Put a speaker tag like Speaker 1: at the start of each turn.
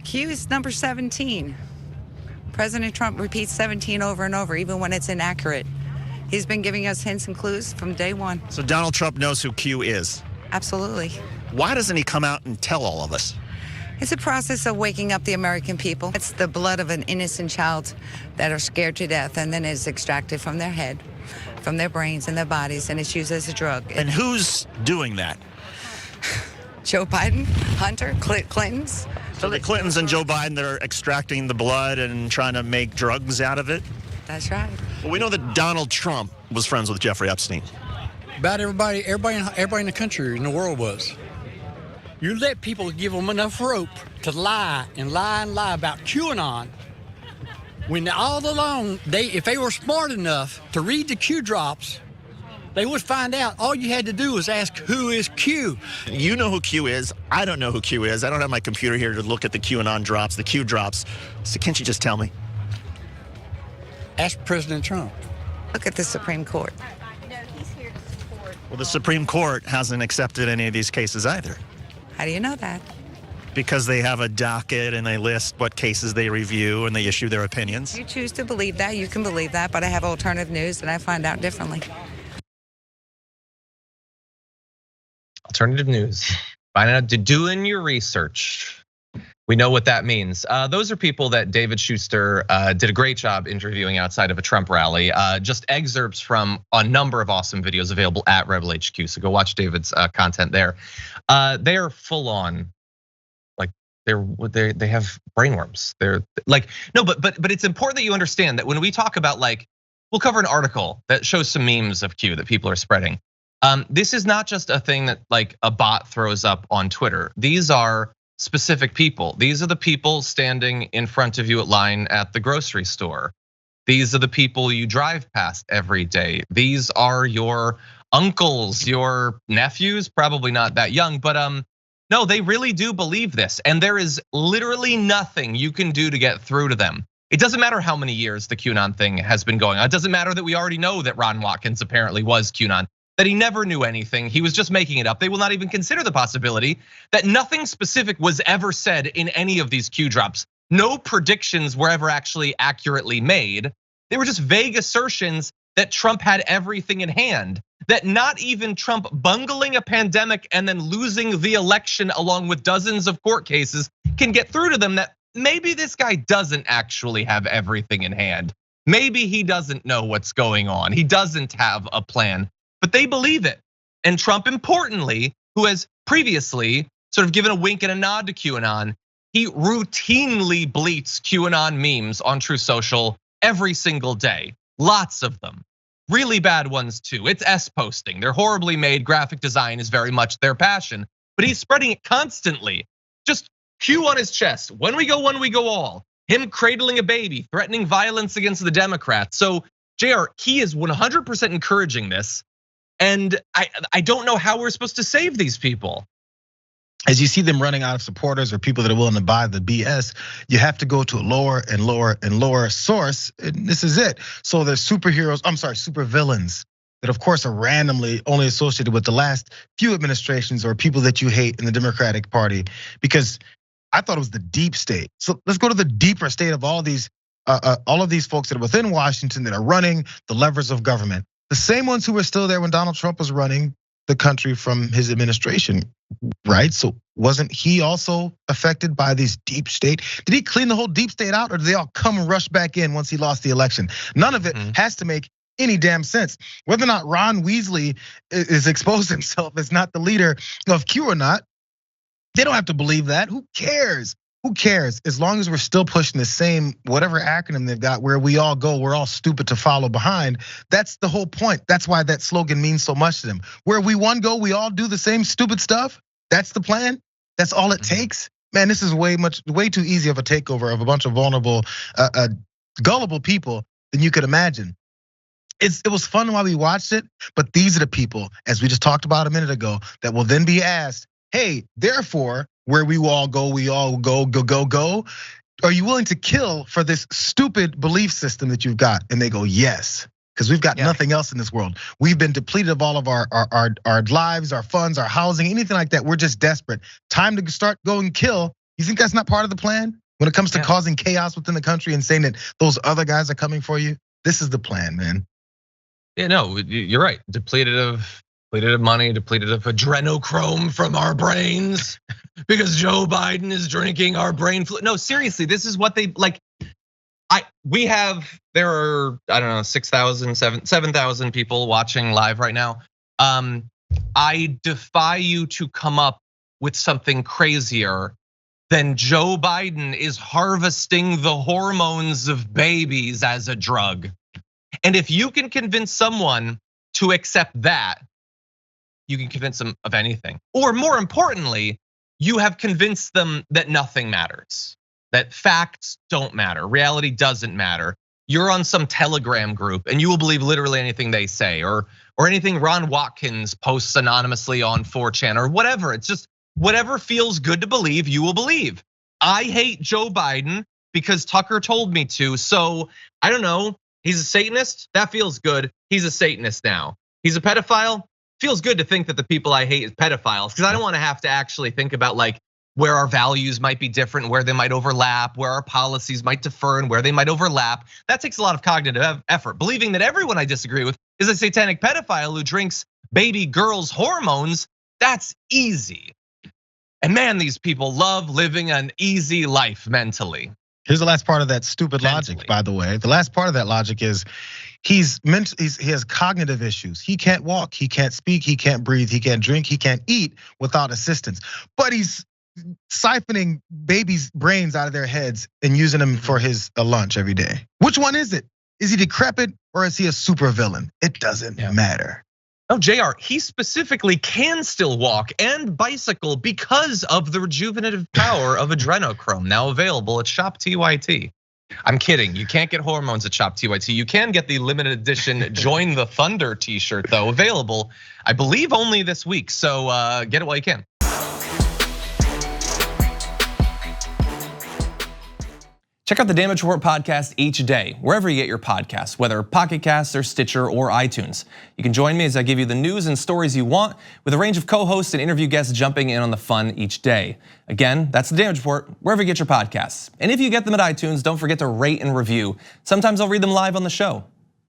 Speaker 1: Q is number 17. President Trump repeats 17 over and over, even when it's inaccurate. He's been giving us hints and clues from day one.
Speaker 2: So Donald Trump knows who Q is.
Speaker 1: Absolutely.
Speaker 2: Why doesn't he come out and tell all of us?
Speaker 1: It's a process of waking up the American people. It's the blood of an innocent child that are scared to death, and then it's extracted from their head, from their brains and their bodies, and it's used as a drug.
Speaker 2: And who's doing that?
Speaker 1: Joe Biden, Hunter, Clintons.
Speaker 2: So the Clintons and Joe Biden, they're extracting the blood and trying to make drugs out of it?
Speaker 1: That's right.
Speaker 2: Well, we know that Donald Trump was friends with Jeffrey Epstein.
Speaker 3: About everybody in the country, in the world was. You let people give them enough rope to lie and lie and lie about QAnon, when all along, if they were smart enough to read the Q drops, they would find out. All you had to do was ask, who is Q?
Speaker 2: You know who Q is. I don't know who Q is. I don't have my computer here to look at the QAnon drops, the Q drops. So can't you just tell me?
Speaker 3: Ask President Trump.
Speaker 1: Look at the Supreme Court.
Speaker 4: No, he's here to support.
Speaker 2: Well, the Supreme Court hasn't accepted any of these cases either.
Speaker 1: How do you know that?
Speaker 2: Because they have a docket and they list what cases they review and they issue their opinions.
Speaker 1: You choose to believe that, you can believe that, but I have alternative news and I find out differently.
Speaker 5: Alternative news. Finding out, doing your research. We know what that means. Those are people that David Schuster did a great job interviewing outside of a Trump rally. Just excerpts from a number of awesome videos available at Rebel HQ. So go watch David's content there. They are full on, like they have brainworms. They're like, no, but it's important that you understand that when we talk about, like, we'll cover an article that shows some memes of Q that people are spreading. This is not just a thing that like a bot throws up on Twitter. These are specific people. These are the people standing in front of you at line at the grocery store. These are the people you drive past every day. These are your uncles, your nephews, probably not that young, but no, they really do believe this. And there is literally nothing you can do to get through to them. It doesn't matter how many years the QAnon thing has been going on. It doesn't matter that we already know that Ron Watkins apparently was QAnon, that he never knew anything. He was just making it up. They will not even consider the possibility that nothing specific was ever said in any of these Q drops. No predictions were ever actually accurately made. They were just vague assertions that Trump had everything in hand, that not even Trump bungling a pandemic and then losing the election along with dozens of court cases can get through to them, that maybe this guy doesn't actually have everything in hand. Maybe he doesn't know what's going on. He doesn't have a plan. But they believe it. And Trump, importantly, who has previously sort of given a wink and a nod to QAnon, he routinely bleats QAnon memes on True Social every single day. Lots of them. Really bad ones too. It's S-posting. They're horribly made. Graphic design is very much their passion. But he's spreading it constantly. Just Q on his chest. When we go all. Him cradling a baby, threatening violence against the Democrats. So JR, he is 100% encouraging this. And I don't know how we're supposed to save these people.
Speaker 6: As you see them running out of supporters or people that are willing to buy the BS, you have to go to a lower and lower and lower source. And this is it. So there's super villains that of course are randomly only associated with the last few administrations or people that you hate in the Democratic Party, because I thought it was the deep state. So let's go to the deeper state of all of these folks that are within Washington that are running the levers of government. The same ones who were still there when Donald Trump was running the country from his administration, right? So wasn't he also affected by these deep state? Did he clean the whole deep state out, or did they all come and rush back in once he lost the election? None of it has to make any damn sense. Whether or not Ron Weasley is exposed himself as not the leader of Q or not, they don't have to believe that. Who cares? Who cares? As long as we're still pushing the same, whatever acronym they've got, where we all go, we're all stupid to follow behind. That's the whole point. That's why that slogan means so much to them. Where we one go, we all do the same stupid stuff. That's the plan. That's all it takes. Man, this is way too easy of a takeover of a bunch of vulnerable, gullible people than you could imagine. It was fun while we watched it, but these are the people, as we just talked about a minute ago, that will then be asked, hey, therefore, where we all go, go. Are you willing to kill for this stupid belief system that you've got? And they go, yes, because we've got nothing else in this world. We've been depleted of all of our lives, our funds, our housing, anything like that. We're just desperate. Time to start going kill. You think that's not part of the plan? When it comes to causing chaos within the country and saying that those other guys are coming for you, this is the plan, man.
Speaker 5: Yeah, no, you're right. Depleted of money, depleted of adrenochrome from our brains because Joe Biden is drinking our brain fluid. No, seriously, this is what they like. There are, I don't know, 6,000, 7,000 people watching live right now. I defy you to come up with something crazier than Joe Biden is harvesting the hormones of babies as a drug. And if you can convince someone to accept that, you can convince them of anything. Or more importantly, you have convinced them that nothing matters, that facts don't matter, reality doesn't matter. You're on some Telegram group and you will believe literally anything they say, or anything Ron Watkins posts anonymously on 4chan or whatever. It's just whatever feels good to believe, you will believe. I hate Joe Biden because Tucker told me to. So I don't know, he's a Satanist, that feels good. He's a Satanist now. He's a pedophile, feels good to think that the people I hate is pedophiles, because I don't want to have to actually think about like where our values might be different, where they might overlap, where our policies might differ and where they might overlap. That takes a lot of cognitive effort. Believing that everyone I disagree with is a satanic pedophile who drinks baby girls' hormones, that's easy. And man, these people love living an easy life mentally.
Speaker 6: Here's the last part of that stupid logic, by the way. The last part of that logic is he has cognitive issues. He can't walk, he can't speak, he can't breathe, he can't drink, he can't eat without assistance. But he's siphoning babies' brains out of their heads and using them for his lunch every day. Which one is it? Is he decrepit or is he a supervillain? It doesn't matter.
Speaker 5: No, JR, he specifically can still walk and bicycle because of the rejuvenative power of adrenochrome, now available at Shop TYT. I'm kidding, you can't get hormones at Shop TYT. You can get the limited edition Join the Thunder t-shirt though, available, I believe only this week. So get it while you can.
Speaker 7: Check out the Damage Report podcast each day, wherever you get your podcasts, whether Pocket Casts or Stitcher or iTunes. You can join me as I give you the news and stories you want, with a range of co-hosts and interview guests jumping in on the fun each day. Again, that's the Damage Report, wherever you get your podcasts. And if you get them at iTunes, don't forget to rate and review. Sometimes I'll read them live on the show.